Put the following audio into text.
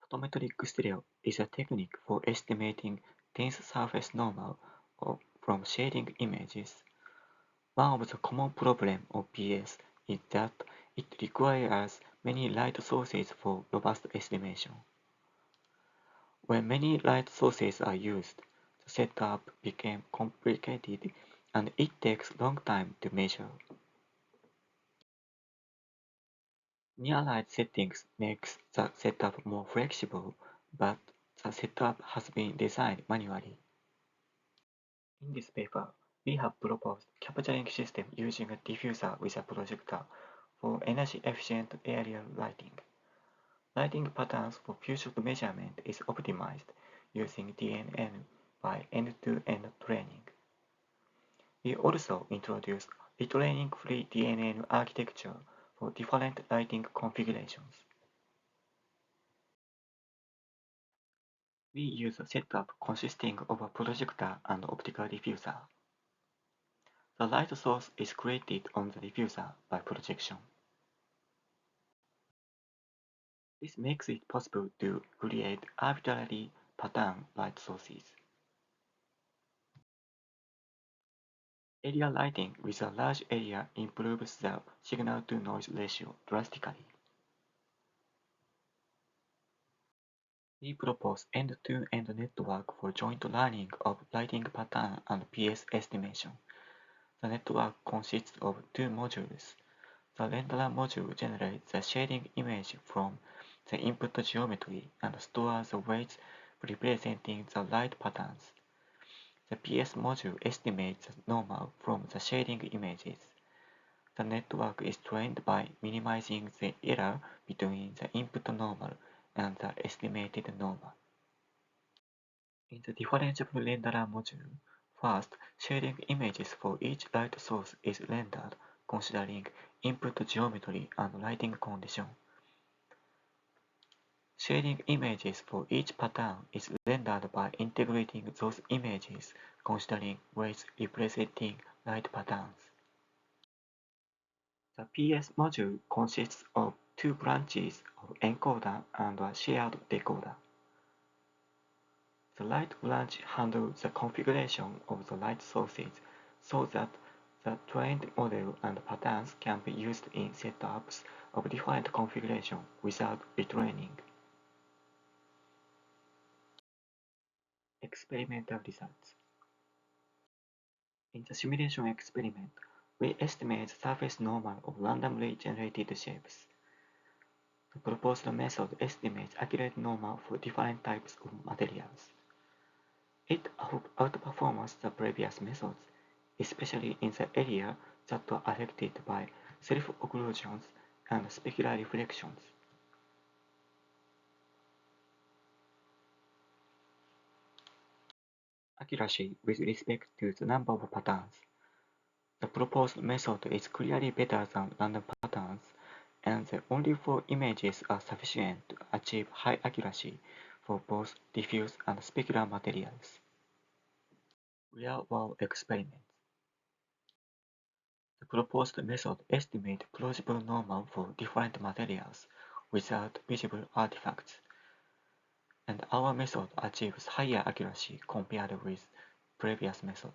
Photometric stereo is a technique for estimating dense surface normal from shading images. One of the common problems of PS is that it requires many light sources for robust estimation. When many light sources are used, the setup becomes complicated and it takes a long time to measure. Near light settings makes the setup more flexible, but the setup has been designed manually. In this paper, we have proposed capturing system using a diffuser with a projector for energy-efficient aerial lighting. Lighting patterns for future measurement is optimized using DNN by end-to-end training. We also introduced retraining-free DNN architecture for different lighting configurations. We use a setup consisting of a projector and optical diffuser. The light source is created on the diffuser by projection. This makes it possible to create arbitrary pattern light sources. Area lighting with a large area improves the signal-to-noise ratio drastically. We propose end-to-end network for joint learning of lighting pattern and PS estimation. The network consists of two modules. The renderer module generates the shading image from the input geometry and stores the weights representing the light patterns. The PS module estimates the normal from the shading images. The network is trained by minimizing the error between the input normal and the estimated normal. In the differentiable renderer module, first, shading images for each light source is rendered considering input geometry and lighting condition. Shading images for each pattern is rendered by integrating those images considering weights representing light patterns. The PS module consists of two branches of encoder and a shared decoder. The light branch handles the configuration of the light sources so that the trained model and patterns can be used in setups of different configurations without retraining. Experimental results. In the simulation experiment, we estimate the surface normal of randomly generated shapes. The proposed method estimates accurate normal for different types of materials. It outperforms the previous methods, especially in the areas that were affected by self-occlusions and specular reflections. Accuracy with respect to the number of patterns. The proposed method is clearly better than random patterns, and the only 4 images are sufficient to achieve high accuracy for both diffuse and specular materials. Real-world experiments. The proposed method estimates plausible normal for different materials without visible artifacts, and our method achieves higher accuracy compared with previous methods.